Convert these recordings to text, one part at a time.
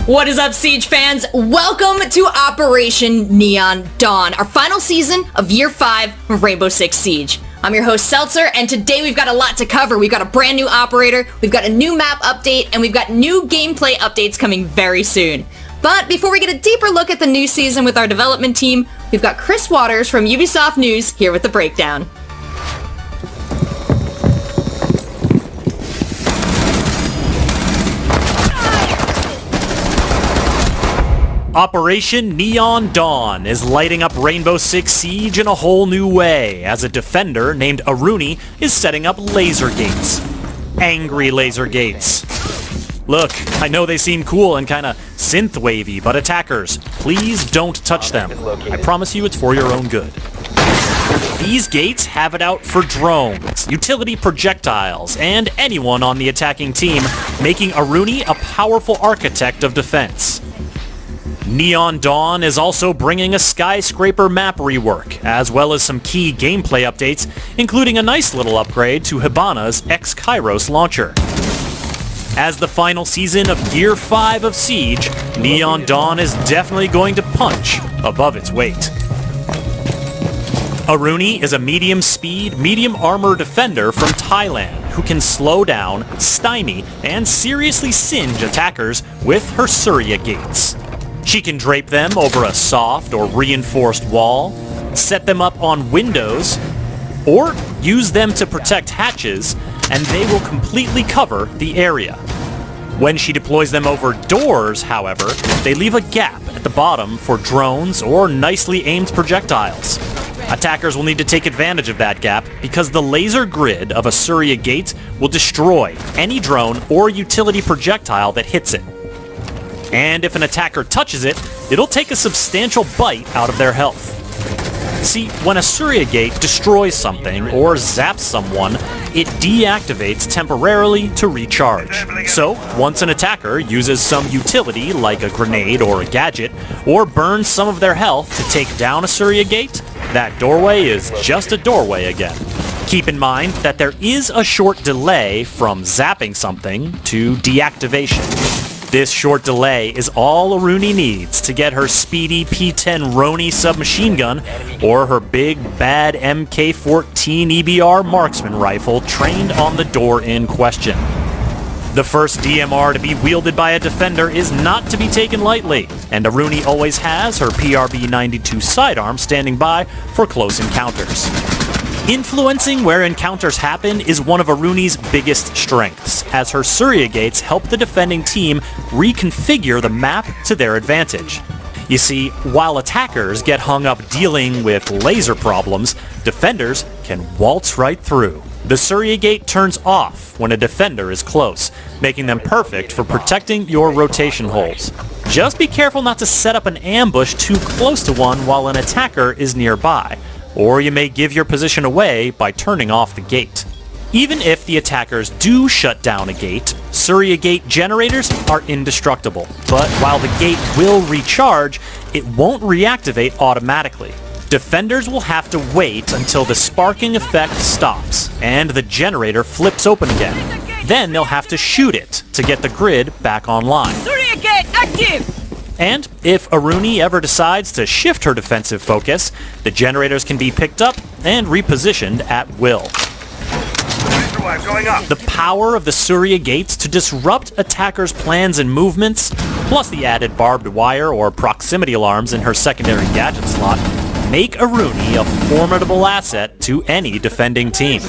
What is up, Siege fans? Welcome to Operation Neon Dawn, our final season of Year 5 of Rainbow Six Siege. I'm your host, Seltzer, and today we've got a lot to cover. We've got a brand new operator, we've got a new map update, and we've got new gameplay updates coming very soon. But before we get a deeper look at the new season with our development team, we've got Chris Waters from Ubisoft News here with the breakdown. Operation Neon Dawn is lighting up Rainbow Six Siege in a whole new way, as a defender named Aruni is setting up laser gates. Angry laser gates. Look, I know they seem cool and kinda synth-wavy, but attackers, please don't touch them. I promise you it's for your own good. These gates have it out for drones, utility projectiles, and anyone on the attacking team, making Aruni a powerful architect of defense. Neon Dawn is also bringing a skyscraper map rework, as well as some key gameplay updates, including a nice little upgrade to Hibana's X-Kairos launcher. As the final season of Year 5 of Siege, Neon Dawn is definitely going to punch above its weight. Aruni is a medium-speed, medium-armor defender from Thailand who can slow down, stymie, and seriously singe attackers with her Surya gates. She can drape them over a soft or reinforced wall, set them up on windows, or use them to protect hatches, and they will completely cover the area. When she deploys them over doors, however, they leave a gap at the bottom for drones or nicely aimed projectiles. Attackers will need to take advantage of that gap because the laser grid of a Surya gate will destroy any drone or utility projectile that hits it. And if an attacker touches it, it'll take a substantial bite out of their health. See, when a Surya gate destroys something or zaps someone, it deactivates temporarily to recharge. So, once an attacker uses some utility like a grenade or a gadget, or burns some of their health to take down a Surya gate, that doorway is just a doorway again. Keep in mind that there is a short delay from zapping something to deactivation. This short delay is all Aruni needs to get her speedy P-10 Roni submachine gun or her big, bad MK-14 EBR marksman rifle trained on the door in question. The first DMR to be wielded by a defender is not to be taken lightly, and Aruni always has her PRB-92 sidearm standing by for close encounters. Influencing where encounters happen is one of Aruni's biggest strengths, as her Surya gates help the defending team reconfigure the map to their advantage. You see, while attackers get hung up dealing with laser problems, defenders can waltz right through. The Surya gate turns off when a defender is close, making them perfect for protecting your rotation holes. Just be careful not to set up an ambush too close to one while an attacker is nearby, or you may give your position away by turning off the gate. Even if the attackers do shut down a gate, Surya gate generators are indestructible, but while the gate will recharge, it won't reactivate automatically. Defenders will have to wait until the sparking effect stops, and the generator flips open again. Then they'll have to shoot it to get the grid back online. Surya gate active! And if Aruni ever decides to shift her defensive focus, the generators can be picked up and repositioned at will. The power of the Surya gates to disrupt attackers' plans and movements, plus the added barbed wire or proximity alarms in her secondary gadget slot, make Aruni a formidable asset to any defending team.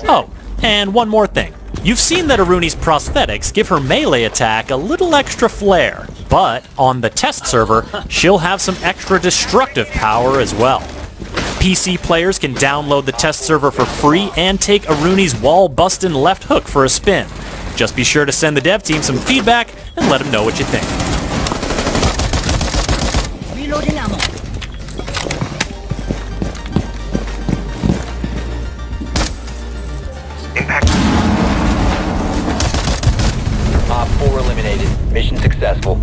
Oh, and one more thing. You've seen that Aruni's prosthetics give her melee attack a little extra flair, but on the test server, she'll have some extra destructive power as well. PC players can download the test server for free and take Aruni's wall-bustin' left hook for a spin. Just be sure to send the dev team some feedback and let them know what you think. Reloading ammo. Impact. Op 4 eliminated. Mission successful.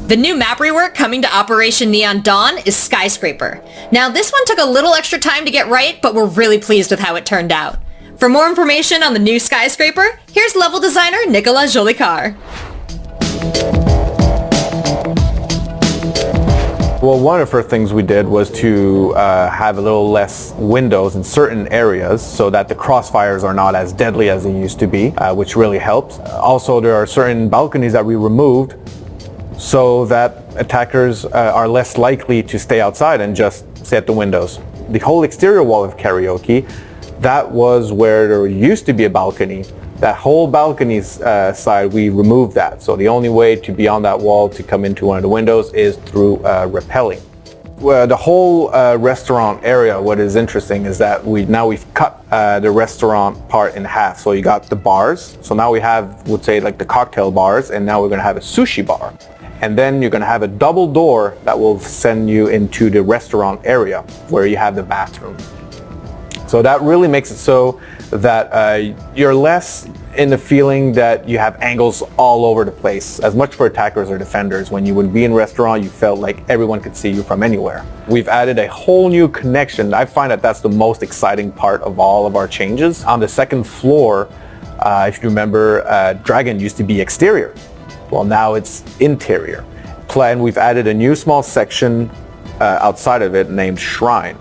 The new map rework coming to Operation Neon Dawn is Skyscraper. Now this one took a little extra time to get right, but we're really pleased with how it turned out. For more information on the new Skyscraper, here's level designer Nicolas Jolicoeur. Well, one of the first things we did was to have a little less windows in certain areas so that the crossfires are not as deadly as they used to be, which really helps. Also, there are certain balconies that we removed so that attackers are less likely to stay outside and just stay at the windows. The whole exterior wall of karaoke, that was where there used to be a balcony. That whole balcony side, we removed that. So the only way to be on that wall to come into one of the windows is through rappelling. Well, the whole restaurant area, what is interesting is that we've cut the restaurant part in half. So you got the bars. So now we have, would say like the cocktail bars, and now we're going to have a sushi bar. And then you're going to have a double door that will send you into the restaurant area where you have the bathroom. So that really makes it so that you're less in the feeling that you have angles all over the place, as much for attackers or defenders. When you would be in a restaurant, you felt like everyone could see you from anywhere. We've added a whole new connection. I find that that's the most exciting part of all of our changes. On the second floor, if you remember, Dragon used to be exterior. Well, now it's interior. And we've added a new small section outside of it named Shrine.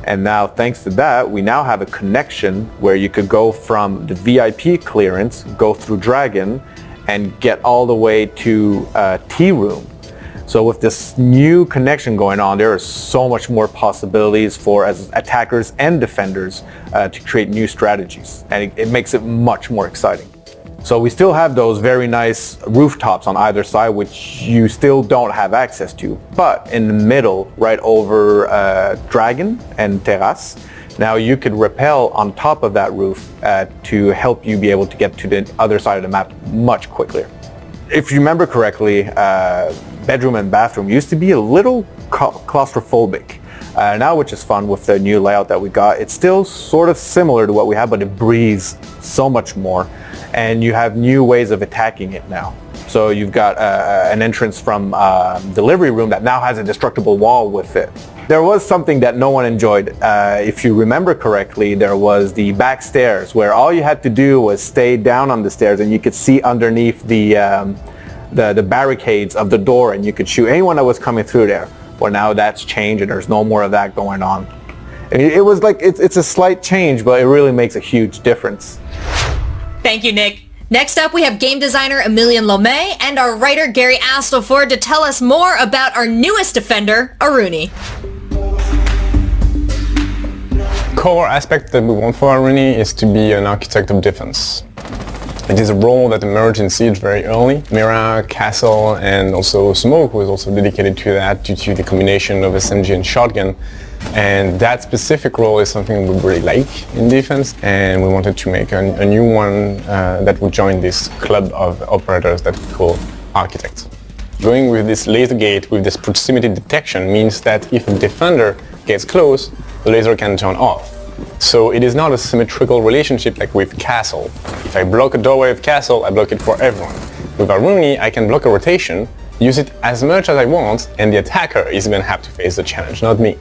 And now, thanks to that, we now have a connection where you could go from the VIP clearance, go through Dragon, and get all the way to Tea Room. So with this new connection going on, there are so much more possibilities for as attackers and defenders to create new strategies. And it makes it much more exciting. So we still have those very nice rooftops on either side, which you still don't have access to. But in the middle, right over Dragon and Terrace, now you could rappel on top of that roof to help you be able to get to the other side of the map much quicker. If you remember correctly, bedroom and bathroom used to be a little claustrophobic. Now, which is fun with the new layout that we got, it's still sort of similar to what we have, but it breathes so much more. And you have new ways of attacking it now. So you've got an entrance from delivery room that now has a destructible wall with it. There was something that no one enjoyed. If you remember correctly, there was the back stairs where all you had to do was stay down on the stairs and you could see underneath the barricades of the door and you could shoot anyone that was coming through there. Well, now that's changed and there's no more of that going on. It was like, it's a slight change, but it really makes a huge difference. Thank you, Nick. Next up, we have game designer Emilian Lomé and our writer Gary Astleford to tell us more about our newest defender, Aruni. Core aspect that we want for Aruni is to be an architect of defense. It is a role that emerged in Siege very early. Mira, Castle, and also Smoke was also dedicated to that due to the combination of SMG and shotgun. And that specific role is something we really like in defense, and we wanted to make a new one that would join this club of operators that we call architects. Going with this laser gate, with this proximity detection, means that if a defender gets close, the laser can turn off. So it is not a symmetrical relationship like with Castle. If I block a doorway with Castle, I block it for everyone. With Aruni, I can block a rotation, use it as much as I want, and the attacker is going to have to face the challenge, not me.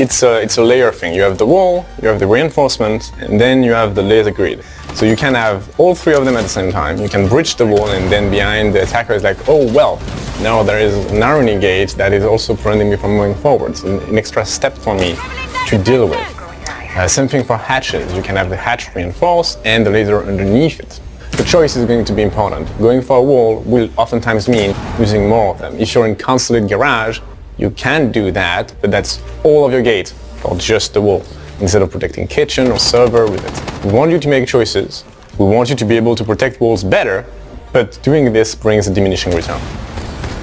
It's a layer thing. You have the wall, you have the reinforcement, and then you have the laser grid. So you can have all three of them at the same time. You can breach the wall, and then behind the attacker is like, oh well, now there is an Aruni gate that is also preventing me from moving forward. So an extra step for me to deal with. Same thing for hatches. You can have the hatch reinforced and the laser underneath it. The choice is going to be important. Going for a wall will oftentimes mean using more of them. If you're in consulate garage, you can do that, but that's all of your gates, or just the wall, instead of protecting kitchen or server with it. We want you to make choices. We want you to be able to protect walls better, but doing this brings a diminishing return.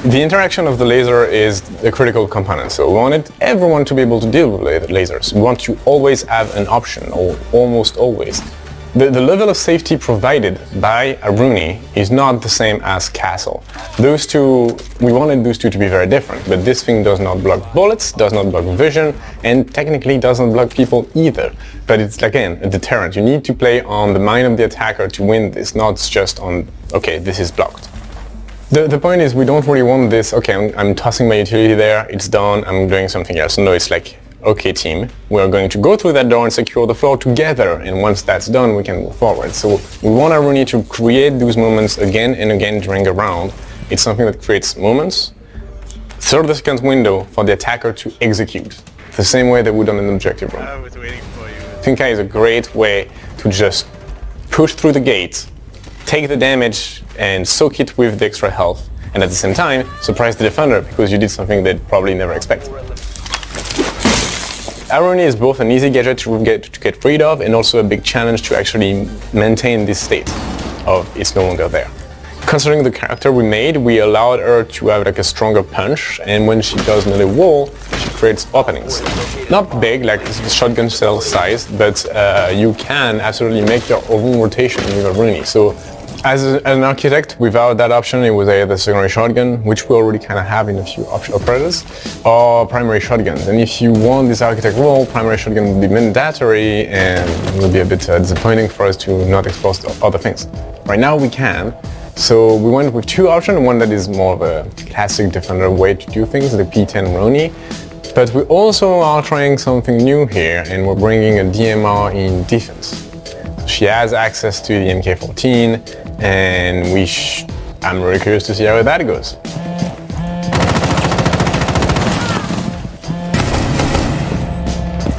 The interaction of the laser is a critical component, so we wanted everyone to be able to deal with lasers. We want to always have an option, or almost always. The level of safety provided by Aruni is not the same as Castle. Those two, we wanted those two to be very different, but this thing does not block bullets, does not block vision, and technically doesn't block people either. But it's, again, a deterrent. You need to play on the mind of the attacker to win this, not just on, okay, this is blocked. The point is, we don't really want this, okay, I'm tossing my utility there, it's done, I'm doing something else. No, it's like, okay team, we're going to go through that door and secure the floor together, and once that's done, we can move forward. So we want Aruni to create those moments again and again during a round, It's something that creates moments, 30-second window for the attacker to execute, the same way they would on an objective room. I was waiting for you. Tinkai is a great way to just push through the gate, take the damage and soak it with the extra health, and at the same time surprise the defender because you did something they'd probably never expect. Irony is both an easy gadget to get rid of and also a big challenge to actually maintain this state of it's no longer there. Considering the character we made, we allowed her to have like a stronger punch, and when she does another wall, she creates openings. Not big, like shotgun shell size, but you can absolutely make your own rotation with a Rooney. So as an architect, without that option, it was either the secondary shotgun, which we already kind of have in a few operators, or primary shotguns. And if you want this architect role, primary shotgun would be mandatory, and it would be a bit disappointing for us to not explore other things. Right now we can. So we went with two options, one that is more of a classic Defender way to do things, the P10 Rooney. But we also are trying something new here, and we're bringing a DMR in defense. She has access to the MK14, and I'm really curious to see how that goes.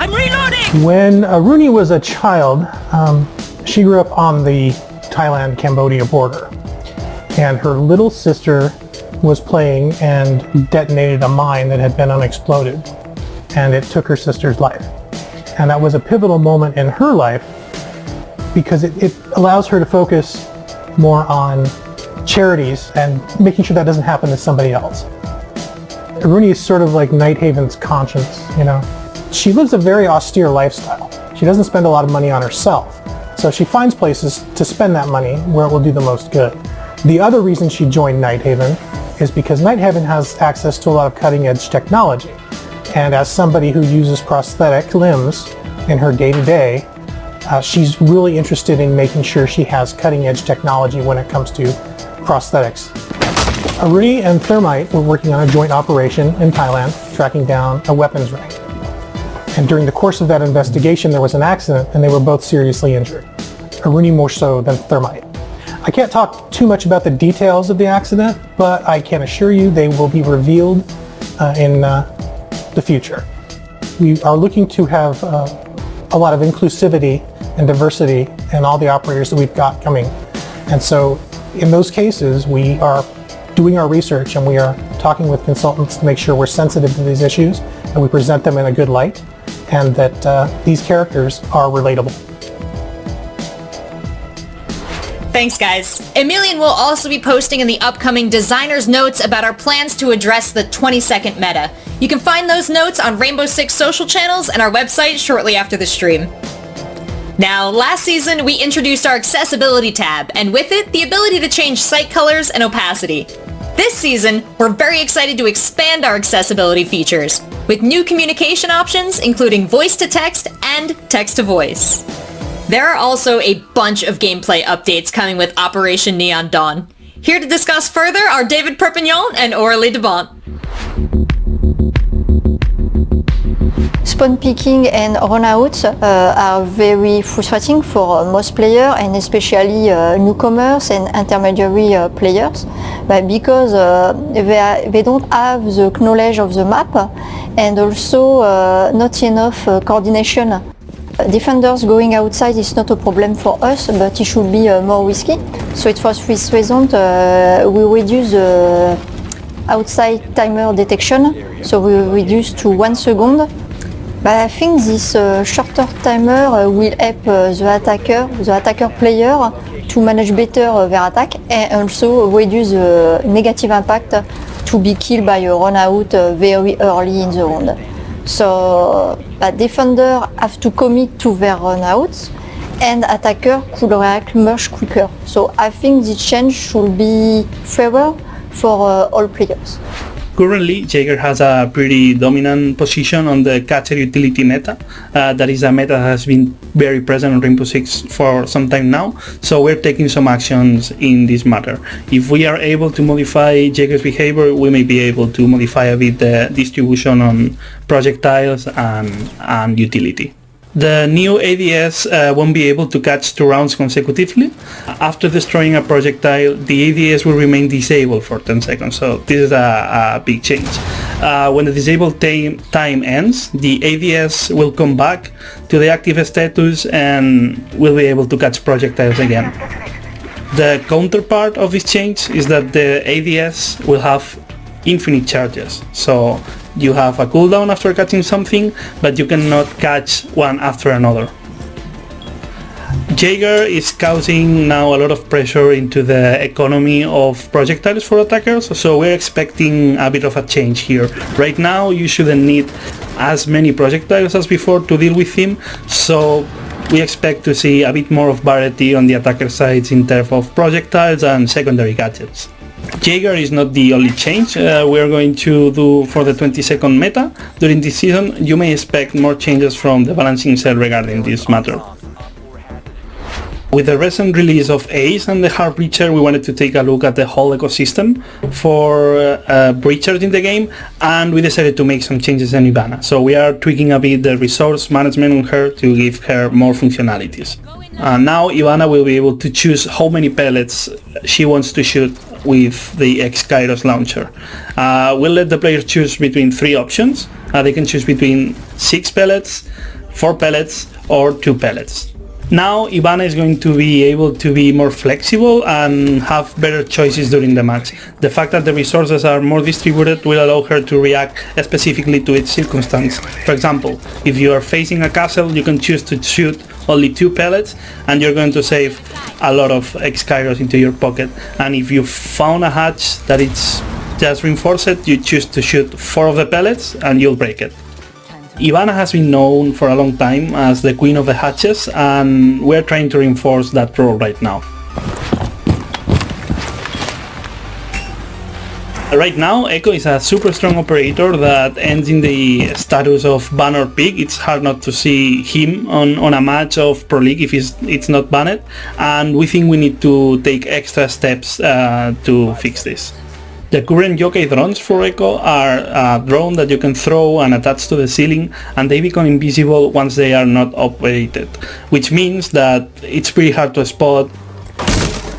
I'm reloading! When Rooney was a child, she grew up on the Thailand-Cambodia border. And her little sister was playing and detonated a mine that had been unexploded, and it took her sister's life. And that was a pivotal moment in her life because it allows her to focus more on charities and making sure that doesn't happen to somebody else. Rooney is sort of like Nighthaven's conscience, you know. She lives a very austere lifestyle. She doesn't spend a lot of money on herself, so she finds places to spend that money where it will do the most good. The other reason she joined Nighthaven is because Nighthaven has access to a lot of cutting-edge technology. And as somebody who uses prosthetic limbs in her day-to-day, she's really interested in making sure she has cutting-edge technology when it comes to prosthetics. Rooney and Thermite were working on a joint operation in Thailand, tracking down a weapons ring. And during the course of that investigation, there was an accident, and they were both seriously injured. Rooney more so than Thermite. I can't talk too much about the details of the accident, but I can assure you they will be revealed in the future. We are looking to have a lot of inclusivity and diversity in all the operators that we've got coming. And so in those cases, we are doing our research and we are talking with consultants to make sure we're sensitive to these issues and we present them in a good light and that these characters are relatable. Thanks, guys. Emilian will also be posting in the upcoming designer's notes about our plans to address the 20-second meta. You can find those notes on Rainbow Six social channels and our website shortly after the stream. Now, last season, we introduced our accessibility tab, and with it, the ability to change site colors and opacity. This season, we're very excited to expand our accessibility features, with new communication options, including voice-to-text and text-to-voice. There are also a bunch of gameplay updates coming with Operation Neon Dawn. Here to discuss further are David Perpignan and Aurélie Debont. Spawn picking and runouts are very frustrating for most players and especially newcomers and intermediary players because they don't have the knowledge of the map and also not enough coordination. Defenders going outside is not a problem for us, but it should be more risky. So it was for this reason we reduce the outside timer detection, so we reduce to 1 second. But I think this shorter timer will help the attacker player to manage better their attack and also reduce the negative impact to be killed by a run out very early in the round. So defender have to commit to their runouts and attacker could react much quicker. So I think the change should be fairer for all players. Currently, Jaeger has a pretty dominant position on the catcher utility meta. That is a meta that has been very present on Rainbow Six for some time now, so we're taking some actions in this matter. If we are able to modify Jaeger's behavior, we may be able to modify a bit the distribution on projectiles and utility. The new ADS won't be able to catch 2 rounds consecutively. After destroying a projectile, the ADS will remain disabled for 10 seconds, so this is a big change. When the disabled time ends, the ADS will come back to the active status and will be able to catch projectiles again. The counterpart of this change is that the ADS will have infinite charges, so you have a cooldown after catching something, but you cannot catch one after another. Jaeger is causing now a lot of pressure into the economy of projectiles for attackers, so we're expecting a bit of a change here. Right now you shouldn't need as many projectiles as before to deal with him, so we expect to see a bit more of variety on the attacker sides in terms of projectiles and secondary gadgets. Jaeger is not the only change we are going to do for the 22nd meta. During this season you may expect more changes from the balancing cell regarding this matter. With the recent release of Ace and the Hard Breacher, we wanted to take a look at the whole ecosystem for breachers in the game, and we decided to make some changes in Ivana. So we are tweaking a bit the resource management on her to give her more functionalities. Now Ivana will be able to choose how many pellets she wants to shoot with the X-Kairos launcher. We'll let the player choose between 3 options. They can choose between 6 pellets, 4 pellets, or 2 pellets. Now Ivana is going to be able to be more flexible and have better choices during the match. The fact that the resources are more distributed will allow her to react specifically to its circumstance. For example, if you are facing a castle, you can choose to shoot only 2 pellets and you're going to save a lot of X-Kairos into your pocket. And if you found a hatch that it's just reinforced, you choose to shoot 4 of the pellets and you'll break it. Ivana has been known for a long time as the queen of the hatches, and we're trying to reinforce that role right now. Right now, Echo is a super strong operator that ends in the status of ban or pick. It's hard not to see him on a match of Pro League if it's not banned, and we think we need to take extra steps to fix this. The current yokai drones for Echo are a drone that you can throw and attach to the ceiling, and they become invisible once they are not operated, which means that it's pretty hard to spot.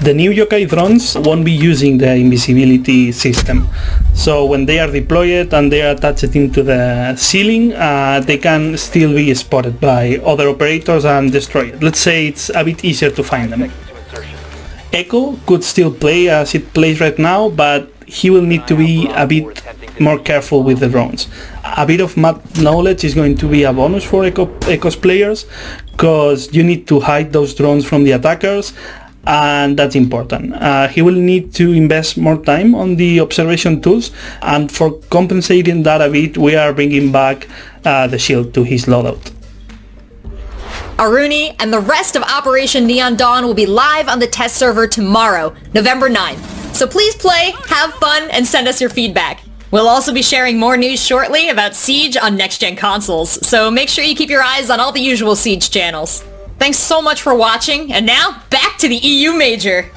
The new yokai drones won't be using the invisibility system, so when they are deployed and they are attached into the ceiling, they can still be spotted by other operators and destroyed. Let's say it's a bit easier to find them. Echo could still play as it plays right now, but he will need to be a bit more careful with the drones. A bit of map knowledge is going to be a bonus for Echo's players, because you need to hide those drones from the attackers, and that's important. He will need to invest more time on the observation tools, and for compensating that a bit, we are bringing back the shield to his loadout. Aruni and the rest of Operation Neon Dawn will be live on the test server tomorrow, November 9th. So please play, have fun, and send us your feedback. We'll also be sharing more news shortly about Siege on next-gen consoles, so make sure you keep your eyes on all the usual Siege channels. Thanks so much for watching, and now, back to the EU Major!